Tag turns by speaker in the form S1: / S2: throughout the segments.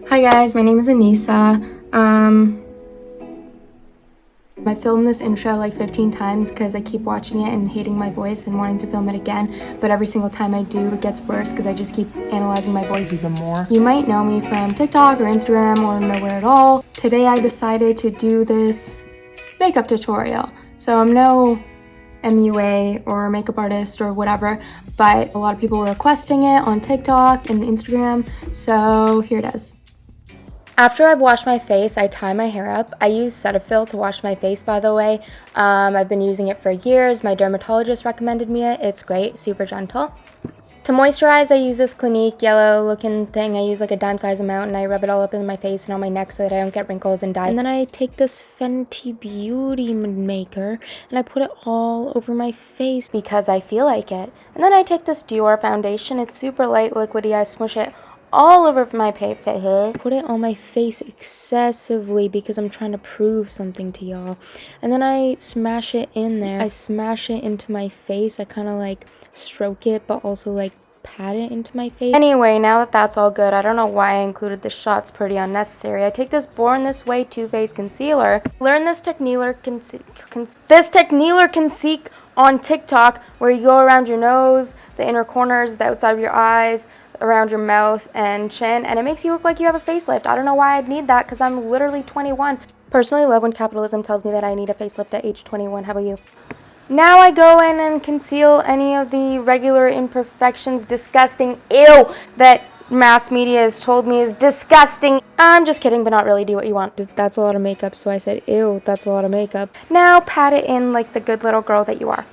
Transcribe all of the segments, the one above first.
S1: Hi guys, my name is Anissa. I filmed this intro like 15 times because I keep watching it and hating my voice and wanting to film it again, but every single time I do, it gets worse because I just keep analyzing my voice even more. You might know me from TikTok or Instagram or nowhere at all. Today I decided to do this makeup tutorial. So I'm no MUA or makeup artist or whatever, but a lot of people were requesting it on TikTok and Instagram, so here it is. After I've washed my face, I tie my hair up. I use Cetaphil to wash my face, by the way. I've been using it for years. My dermatologist recommended me it. It's great, super gentle. To moisturize, I use this Clinique yellow looking thing. I use like a dime size amount and I rub it all up in my face and on my neck so that I don't get wrinkles and dye. And then I take this Fenty Beauty Maker and I put it all over my face because I feel like it. And then I take this Dior foundation. It's super light, liquidy. I smush it all over my face. Put it on my face excessively because I'm trying to prove something to y'all. And then I smash it in there. I smash it into my face. I kind of like stroke it, but also like pat it into my face. Anyway, now that that's all good, I don't know why I included this shot. It's pretty unnecessary. I take this Born This Way Too Faced concealer. Learn this technique on TikTok, where you go around your nose, the inner corners, the outside of your eyes, around your mouth and chin, and it makes you look like you have a facelift. I don't know why I'd need that because I'm literally 21. Personally, I love when capitalism tells me that I need a facelift at age 21. How about you? Now I go in and conceal any of the regular imperfections, disgusting, ew, that mass media has told me is disgusting. I'm just kidding, but not really. Do what you want. That's a lot of makeup, so I said, ew, that's a lot of makeup. Now pat it in like the good little girl that you are.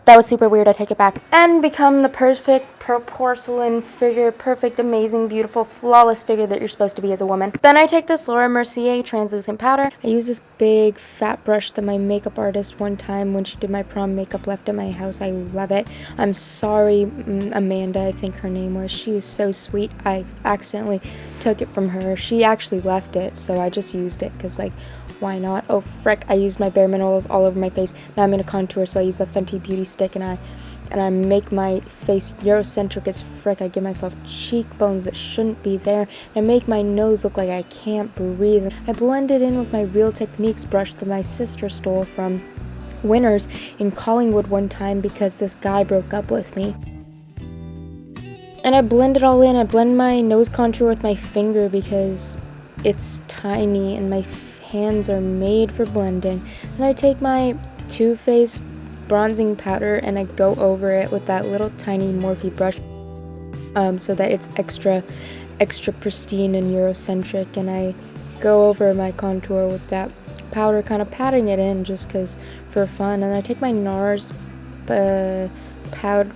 S1: That was super weird, I take it back. And become the perfect porcelain figure, perfect, amazing, beautiful, flawless figure that you're supposed to be as a woman. Then I take this Laura Mercier translucent powder. I use this big fat brush that my makeup artist one time when she did my prom makeup left at my house. I love it. I'm sorry, Amanda, I think her name was. She was so sweet. I accidentally took it from her. She actually left it, so I just used it because like, why not? Oh frick, I used my bare minerals all over my face. Now I'm in a contour, so I use a Fenty Beauty stick and I make my face Eurocentric as frick. I give myself cheekbones that shouldn't be there. I make my nose look like I can't breathe. I blend it in with my Real Techniques brush that my sister stole from Winners in Collingwood one time because this guy broke up with me. And I blend it all in. I blend my nose contour with my finger because it's tiny and my hands are made for blending. Then I take my Too Faced bronzing powder and I go over it with that little tiny Morphe brush so that it's extra pristine and Eurocentric, and I go over my contour with that powder, kind of patting it in just because for fun. And I take my NARS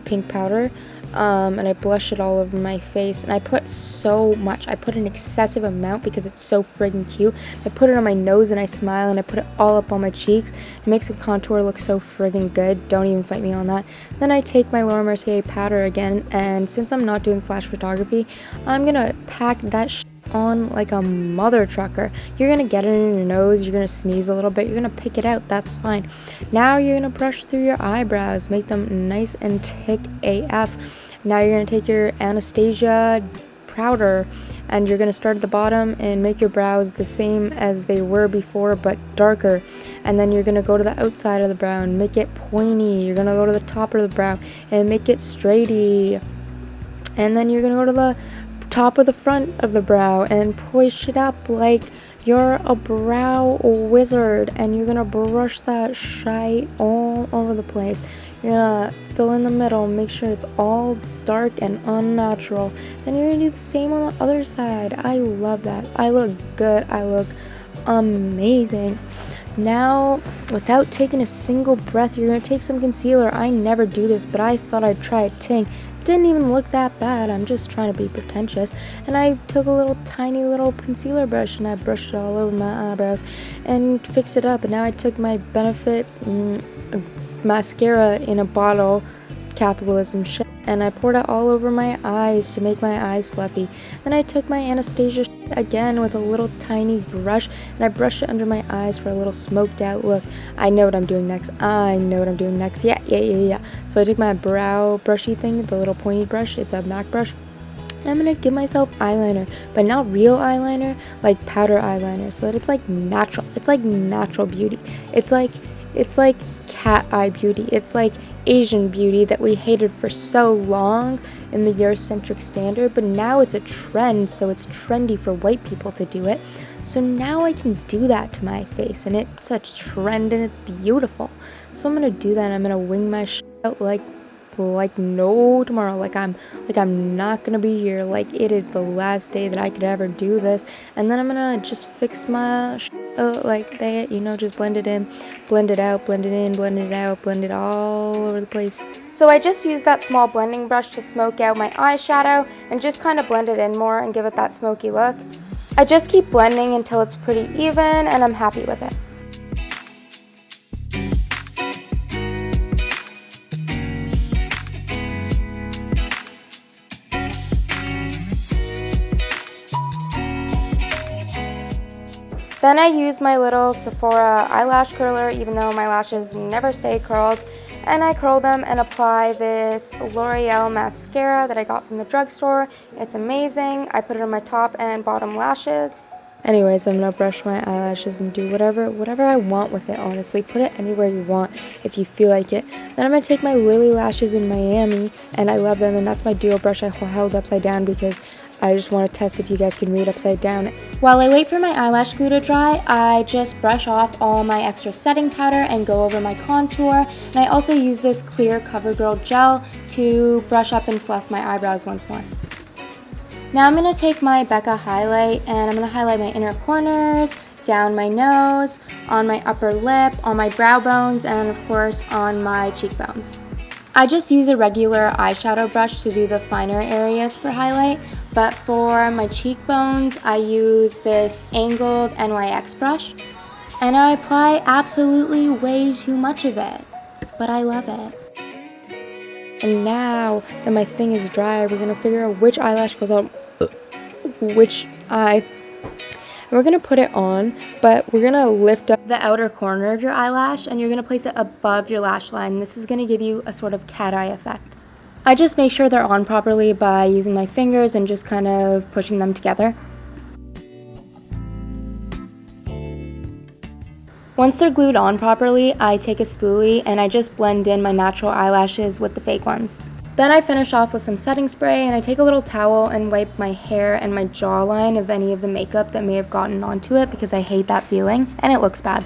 S1: pink powder and I blush it all over my face, and I put so much. I put an excessive amount because it's so friggin' cute. I put it on my nose and I smile and I put it all up on my cheeks. It makes the contour look so friggin' good. Don't even fight me on that. Then I take my Laura Mercier powder again, and since I'm not doing flash photography, I'm gonna pack that on like a mother trucker. You're gonna get it in your nose, you're gonna sneeze a little bit, you're gonna pick it out, that's fine. Now you're gonna brush through your eyebrows, make them nice and thick AF. Now you're gonna take your Anastasia powder and you're gonna start at the bottom and make your brows the same as they were before but darker. And then you're gonna go to the outside of the brow and make it pointy. You're gonna go to the top of the brow and make it straighty. And then you're gonna go to the top of the front of the brow and push it up like you're a brow wizard, and you're gonna brush that shite all over the place. You're gonna fill in the middle, make sure it's all dark and unnatural. Then you're gonna do the same on the other side. I love that. I look good. I look amazing. Now, without taking a single breath, you're gonna take some concealer. I never do this, but I thought I'd try it. Ting. Didn't even look that bad. I'm just trying to be pretentious. And I took a little tiny little concealer brush and I brushed it all over my eyebrows and fixed it up. And now I took my Benefit mascara in a bottle, capitalism shit, and I poured it all over my eyes to make my eyes fluffy. Then I took my Anastasia again with a little tiny brush and I brushed it under my eyes for a little smoked out look. I know what I'm doing next. Yeah. So I took my brow brushy thing, the little pointy brush, it's a MAC brush, I'm gonna give myself eyeliner, but not real eyeliner, like powder eyeliner, so that it's like natural. It's like natural beauty. It's like cat eye beauty. It's like Asian beauty that we hated for so long in the Eurocentric standard, but now it's a trend, so it's trendy for white people to do it. So now I can do that to my face, and it's a trend and it's beautiful. So I'm gonna do that, and I'm gonna wing my shit out like no tomorrow, like I'm not gonna be here, like it is the last day that I could ever do this. And then I'm gonna just fix my like that, you know, just blend it in, blend it out, blend it in, blend it out, blend it all over the place. So I just used that small blending brush to smoke out my eyeshadow and just kind of blend it in more and give it that smoky look. I just keep blending until it's pretty even, and I'm happy with it. Then I use my little Sephora eyelash curler, even though my lashes never stay curled, and I curl them and apply this L'Oreal mascara that I got from the drugstore. It's amazing. I put it on my top and bottom lashes. Anyways, I'm gonna brush my eyelashes and do whatever I want with it, honestly. Put it anywhere you want if you feel like it. Then I'm gonna take my Lily lashes in Miami, and I love them, and that's my duo brush I held upside down because I just want to test if you guys can read upside down. While I wait for my eyelash glue to dry, I just brush off all my extra setting powder and go over my contour. And I also use this clear CoverGirl gel to brush up and fluff my eyebrows once more. Now I'm going to take my Becca highlight, and I'm going to highlight my inner corners, down my nose, on my upper lip, on my brow bones, and of course on my cheekbones. I just use a regular eyeshadow brush to do the finer areas for highlight, but for my cheekbones, I use this angled NYX brush, and I apply absolutely way too much of it, but I love it. And now that my thing is dry, we're gonna figure out which eyelash goes on which eye. And we're gonna put it on, but we're gonna lift up the outer corner of your eyelash, and you're gonna place it above your lash line. This is gonna give you a sort of cat eye effect. I just make sure they're on properly by using my fingers and just kind of pushing them together. Once they're glued on properly, I take a spoolie and I just blend in my natural eyelashes with the fake ones. Then I finish off with some setting spray, and I take a little towel and wipe my hair and my jawline of any of the makeup that may have gotten onto it, because I hate that feeling and it looks bad.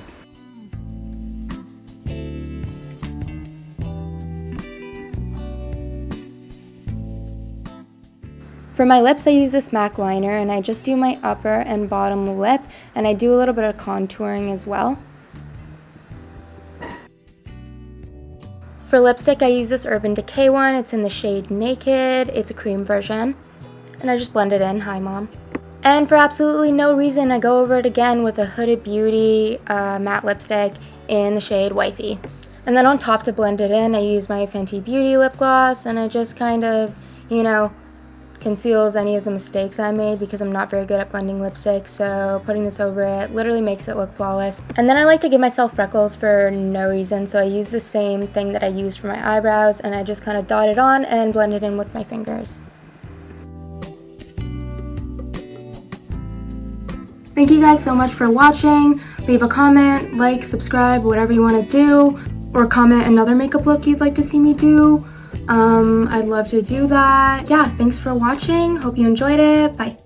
S1: For my lips, I use this MAC liner, and I just do my upper and bottom lip, and I do a little bit of contouring as well. For lipstick, I use this Urban Decay one. It's in the shade Naked. It's a cream version. And I just blend it in. Hi, Mom. And for absolutely no reason, I go over it again with a Huda Beauty matte lipstick in the shade Wifey. And then on top to blend it in, I use my Fenty Beauty lip gloss, and I just kind of, you know, conceals any of the mistakes I made, because I'm not very good at blending lipstick, so putting this over it literally makes it look flawless. And then I like to give myself freckles for no reason, so I use the same thing that I used for my eyebrows, and I just kind of dot it on and blend it in with my fingers. Thank you guys so much for watching. Leave a comment, like, subscribe, whatever you want to do, or comment another makeup look you'd like to see me do. I'd love to do that. Yeah, thanks for watching. Hope you enjoyed it. Bye.